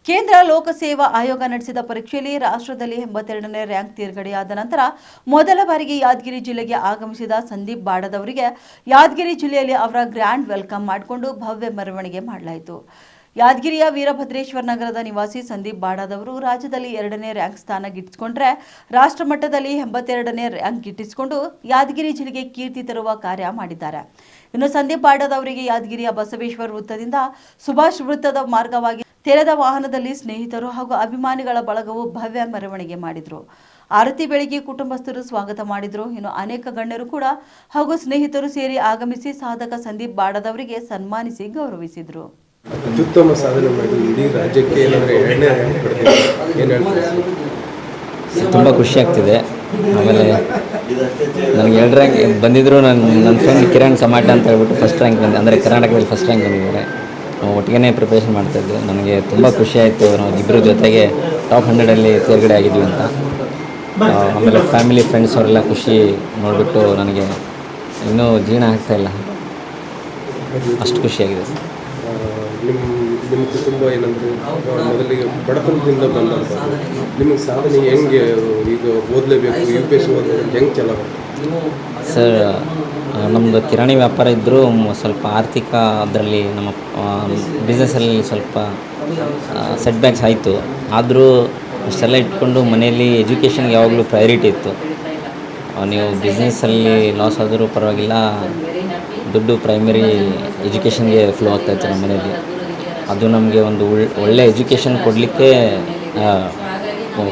ಕೇಂದ್ರ ಲೋಕಸೇವಾ ಆಯೋಗ ನಡೆಸಿದ ಪರೀಕ್ಷೆಯಲ್ಲಿ ರಾಷ್ಟ್ರದಲ್ಲಿ 82ನೇ ರ್ಯಾಂಕ್ ತೇರ್ಗಡೆಯಾದ ನಂತರ ಮೊದಲ ಬಾರಿಗೆ ಯಾದಗಿರಿ ಜಿಲ್ಲೆಗೆ ಆಗಮಿಸಿದ ಸಂದೀಪ್ ಬಾಡದವರಿಗೆ ಯಾದಗಿರಿ ಜಿಲ್ಲೆಯಲ್ಲಿ ಅವರ ಗ್ರ್ಯಾಂಡ್ ವೆಲ್ಕಮ್ ಮಾಡಿಕೊಂಡು ಭವ್ಯ ಮೆರವಣಿಗೆ ಮಾಡಲಾಯಿತು. ಯಾದಗಿರಿಯ ವೀರಭದ್ರೇಶ್ವರ ನಗರದ ನಿವಾಸಿ ಸಂದೀಪ್ ಬಾಡದವರು ರಾಜ್ಯದಲ್ಲಿ 2ನೇ ರ್ಯಾಂಕ್ ಸ್ಥಾನ ಗಿಟ್ಟಿಸಿಕೊಂಡರೆ ರಾಷ್ಟ್ರ ಮಟ್ಟದಲ್ಲಿ 82ನೇ ರ್ಯಾಂಕ್ ಗಿಟ್ಟಿಸಿಕೊಂಡು ಯಾದಗಿರಿ ಜಿಲ್ಲೆಗೆ ಕೀರ್ತಿ ತರುವ ಕಾರ್ಯ ಮಾಡಿದ್ದಾರೆ. ಇನ್ನು ಸಂದೀಪ್ ಬಾಡದವರಿಗೆ ಯಾದಗಿರಿಯ ಬಸವೇಶ್ವರ ವೃತ್ತದಿಂದ ಸುಭಾಷ್ ವೃತ್ತದ ಮಾರ್ಗವಾಗಿ ತೆರೆದ ವಾಹನದಲ್ಲಿ ಸ್ನೇಹಿತರು ಹಾಗೂ ಅಭಿಮಾನಿಗಳ ಬಳಗವು ಭವ್ಯ ಮೆರವಣಿಗೆ ಮಾಡಿದರು. ಆರತಿ ಬೆಳಗ್ಗೆ ಕುಟುಂಬಸ್ಥರು ಸ್ವಾಗತ ಮಾಡಿದರು. ಇನ್ನು ಅನೇಕ ಗಣ್ಯರು ಕೂಡ ಹಾಗೂ ಸ್ನೇಹಿತರು ಸೇರಿ ಆಗಮಿಸಿ ಸಾಧಕ ಸಂದೀಪ್ ಬಾಡದವರಿಗೆ ಸನ್ಮಾನಿಸಿ ಗೌರವಿಸಿದರು. ಅತ್ಯುತ್ತಮ ಸಾಧನೆ ಮಾಡಿ ಇಡೀ ರಾಜ್ಯಕ್ಕೆ ಎರಡನೇ ರ್ಯಾಂಕ್ ತುಂಬ ಖುಷಿ ಆಗ್ತಿದೆ. ಆಮೇಲೆ ನನಗೆ 2 ರ್ಯಾಂಕ್ ಬಂದಿದ್ದರು. ನನ್ನ ಫ್ರೆಂಡ್ ಕಿರಣ್ ಕಮಾಟ ಅಂತ ಹೇಳ್ಬಿಟ್ಟು ಫಸ್ಟ್ ರ್ಯಾಂಕ್ ಬಂದೆ, ಅಂದರೆ ಕರ್ನಾಟಕದಲ್ಲಿ ಫಸ್ಟ್ ರ್ಯಾಂಕ್ ಬಂದಿದ್ದಾರೆ. ಒಟ್ಟಿಗೆ ಪ್ರಿಪ್ರೇಷನ್ ಮಾಡ್ತಾಯಿದ್ದೆ. ನನಗೆ ತುಂಬ ಖುಷಿ ಆಯಿತು, ನಾವು ಇಬ್ಬರು ಜೊತೆಗೆ ಟಾಪ್ 100 ತೇರ್ಗಡೆ ಆಗಿದ್ವಿ ಅಂತ. ಆಮೇಲೆ ಫ್ಯಾಮಿಲಿ ಫ್ರೆಂಡ್ಸ್ ಅವರೆಲ್ಲ ಖುಷಿ ನೋಡಿಬಿಟ್ಟು ನನಗೆ ಇನ್ನೂ ಜೀರ್ಣ ಆಗ್ತಾಯಿಲ್ಲ, ಅಷ್ಟು ಖುಷಿಯಾಗಿದೆ. ನಿಮ್ಮ ಕುಟುಂಬ ಏನಂದರೆ ಮೊದಲಿಗೆ ಬಡತನದಿಂದ ಬಂದಂಥದ್ದು, ನಿಮಗೆ ಸಾಧನೆ ಹೆಂಗೆ ಈಗ ಓದಲೇಬೇಕು, UPSC ಓದಬೇಕು ಹೆಂಗೆ ಚಲೋ? ಸರ್, ನಮ್ಮದು ಕಿರಾಣಿ ವ್ಯಾಪಾರ ಇದ್ದರೂ ಸ್ವಲ್ಪ ಆರ್ಥಿಕ ಅದರಲ್ಲಿ ನಮ್ಮ ಬಿಸ್ನೆಸ್ಸಲ್ಲಿ ಸ್ವಲ್ಪ ಸೆಟ್ ಬ್ಯಾಕ್ಸ್ ಆಯಿತು. ಆದರೂ ಅಷ್ಟೆಲ್ಲ ಇಟ್ಕೊಂಡು ಮನೆಯಲ್ಲಿ ಎಜುಕೇಷನ್ಗೆ ಯಾವಾಗಲೂ ಪ್ರಯಾರಿಟಿ ಇತ್ತು. ನೀವು ಬಿಸ್ನೆಸ್ಸಲ್ಲಿ ಲಾಸ್ ಆದರೂ ಪರವಾಗಿಲ್ಲ, ದುಡ್ಡು ಪ್ರೈಮರಿ ಎಜುಕೇಷನ್ಗೆ ಫ್ಲೋ ಆಗ್ತಾಯಿತ್ತು ನಮ್ಮ ಮನೆಯಲ್ಲಿ. ಅದು ನಮಗೆ ಒಂದು ಒಳ್ಳೆ ಎಜುಕೇಷನ್ ಕೊಡಲಿಕ್ಕೆ ಕೊನೆ